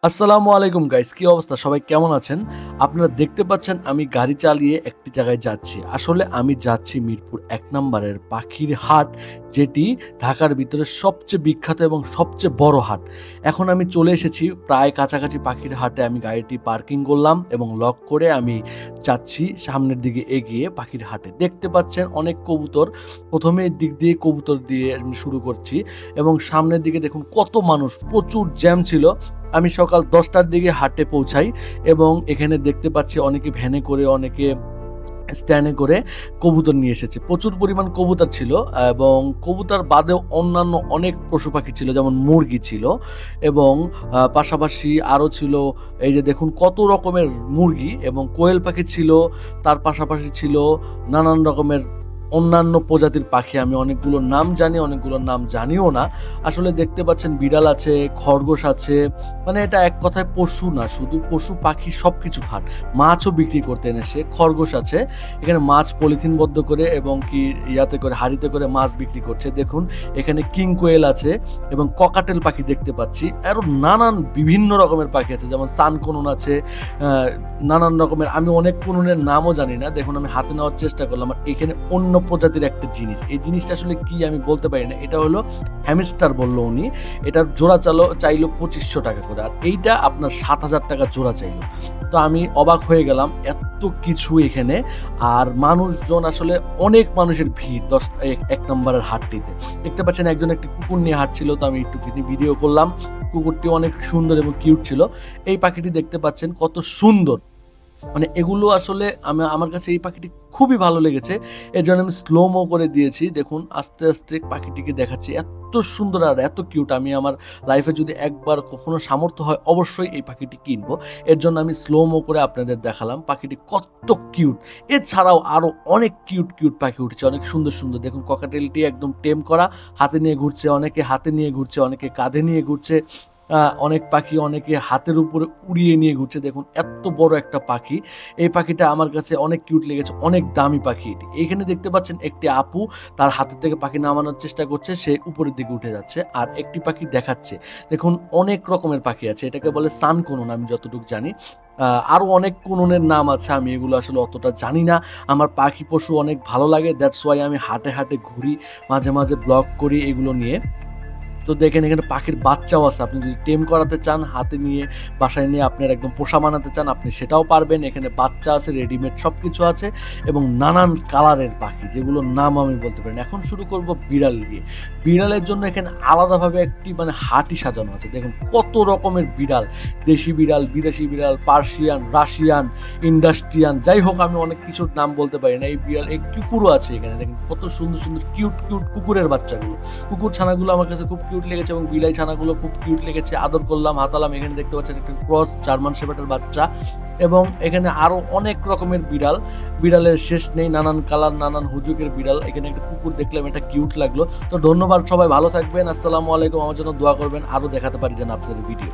আসসালামু আলাইকুম গাইস, কি অবস্থা? সবাই কেমন আছেন? আপনারা দেখতে পাচ্ছেন আমি গাড়ি চালিয়ে একটি জায়গায় যাচ্ছি। আসলে আমি যাচ্ছি মিরপুর ১ নাম্বারের পাখির হাট, যেটি ঢাকার ভিতরে সবচেয়ে বিখ্যাত এবং সবচেয়ে বড় হাট। এখন আমি চলে এসেছি প্রায় কাছাকাছি পাখির হাটে। আমি গাড়িটি পার্কিং করলাম এবং লক করে আমি যাচ্ছি সামনের দিকে এগিয়ে পাখির হাটে। দেখতে পাচ্ছেন অনেক কবুতর। ১ম এর দিক দিয়ে কবুতর দিয়ে আমি শুরু করছি এবং সামনের দিকে দেখুন কত মানুষ, প্রচুর জ্যাম ছিল। আমি সকাল ১০টার দিকে হাটে পৌঁছাই এবং এখানে দেখতে পাচ্ছি অনেকে ভ্যানে করে, অনেকে স্ট্যান্ডে করে কবুতর নিয়ে এসেছে। প্রচুর পরিমাণ কবুতর ছিল এবং কবুতর বাদেও অন্যান্য অনেক পশু পাখি ছিল, যেমন মুরগি ছিল এবং পাশাপাশি আরও ছিল এই যে দেখুন কত রকমের মুরগি এবং কোয়েল পাখি ছিল। তার পাশাপাশি ছিল নানান রকমের অন্যান্য প্রজাতির পাখি। আমি অনেকগুলোর নাম জানি, অনেকগুলোর নাম জানিও না। আসলে দেখতে পাচ্ছেন বিড়াল আছে, খরগোশ আছে। মানে এটা এক কথায় পশু না, শুধু পশু পাখি সবকিছুর হাট। মাছও বিক্রি করতে এনেছে, খরগোশ আছে। এখানে মাছ পলিথিনবদ্ধ করে এবং কি ইয়াতে করে হাঁড়িতে করে মাছ বিক্রি করছে। দেখুন এখানে কিং কোয়েল আছে এবং ককাটেল পাখি দেখতে পাচ্ছি। আরও নানান বিভিন্ন রকমের পাখি আছে, যেমন সানকোনন আছে, নানান রকমের। আমি অনেক কোননের নামও জানি না। দেখুন আমি হাতে নেওয়ার চেষ্টা করলাম। আর এখানে অন্য প্রজাতির একটা জিনিস, এই জিনিসটা আসলে কি আমি বলতে পারি না। এটা হলো হ্যামস্টার বললো উনি। এটার জোড়া চাইলো ২৫০০ টাকা করে, আর এইটা আপনার ৭,০০০ টাকা জোড়া চাইলো। তো আমি অবাক হয়ে গেলাম, এত কিছু এখানে। আর মানুষজন আসলে অনেক মানুষের ভিড় ১ নম্বরের হাটটিতে। দেখতে পাচ্ছেন একজন একটি কুকুর নিয়ে হাঁটছিল, তো আমি একটুখানি ভিডিও করলাম। কুকুরটি অনেক সুন্দর এবং কিউট ছিল। এই পাখিটি দেখতে পাচ্ছেন কত সুন্দর। মানে এগুলো আসলে আমার কাছে এই পাখিটি খুবই ভালো লেগেছে। এর জন্য আমি স্লো মো করে দিয়েছি। দেখুন আস্তে আস্তে পাখিটিকে দেখাচ্ছি। এত সুন্দর আর এত কিউট। আমি আমার লাইফে যদি একবার কখনো সামর্থ্য হয় অবশ্যই এই পাখিটি কিনবো। এর জন্য আমি স্লো মো করে আপনাদের দেখালাম পাখিটি কত কিউট। এছাড়াও আরও অনেক কিউট কিউট পাখি উঠেছে, অনেক সুন্দর সুন্দর। দেখুন ককাটেলটি একদম টেম করা, হাতে নিয়ে ঘুরছে, অনেকে হাতে নিয়ে ঘুরছে, অনেকে কাঁধে নিয়ে ঘুরছে। অনেক পাখি অনেকে হাতের উপরে উড়িয়ে নিয়ে ঘুরছে। দেখুন এত বড় একটা পাখি। এই পাখিটা আমার কাছে অনেক কিউট লেগেছে, অনেক দামি পাখি এটি। এইখানে দেখতে পাচ্ছেন একটি আপু তার হাতের থেকে পাখি নামানোর চেষ্টা করছে, সে উপরের দিকে উঠে যাচ্ছে আর একটি পাখি দেখাচ্ছে। দেখুন অনেক রকমের পাখি আছে, এটাকে বলে সানকোনন আমি যতটুকু জানি। আরও অনেক কোননের নাম আছে, আমি এগুলো আসলে অতটা জানি না। আমার পাখি পশু অনেক ভালো লাগে, দ্যাটস ওয়াই আমি হাটে হাটে ঘুরি, মাঝে মাঝে ব্লগ করি এগুলো নিয়ে। তো দেখেন এখানে পাখির বাচ্চাও আছে। আপনি যদি টেম করাতে চান, হাতে নিয়ে বাসায় নিয়ে আপনার একদম পোষা বানাতে চান, আপনি সেটাও পারবেন। এখানে বাচ্চা আছে, রেডিমেড সব কিছু আছে এবং নানান কালারের পাখি, যেগুলোর নাম আমি বলতে পারি না। এখন শুরু করব বিড়াল দিয়ে। বিড়ালের জন্য এখানে আলাদাভাবে একটি হাটই সাজানো আছে। দেখুন কত রকমের বিড়াল, দেশি বিড়াল, বিদেশি বিড়াল, পার্সিয়ান, রাশিয়ান, ইন্ডাস্ট্রিয়ান, যাই হোক আমি অনেক কিছুর নাম বলতে পারি না। এই বিড়াল, এই কুকুরও আছে এখানে। দেখেন কত সুন্দর সুন্দর কিউট কিউট কুকুরের বাচ্চাগুলো। কুকুর ছানাগুলো আমার কাছে খুব কিউট লেগেছে এবং বিলাই ছানাগুলো খুব কিউট লেগেছে। আদর করলাম, হাতালাম। এখানে দেখতে পাচ্ছেন একটা ক্রস জার্মান শেপার্ডের বাচ্চা এবং এখানে আরো অনেক রকমের বিড়াল। বিড়ালের শেষ নেই, নানান কালার, নানান হুজুকের বিড়াল। এখানে একটা কুকুর দেখলাম, এটা কিউট লাগলো। তো ধন্যবাদ, সবাই ভালো থাকবেন। আসসালামু আলাইকুম। আমার জন্য দোয়া করবেন, আরো দেখাতে পারি যেন আপনাদের ভিডিও।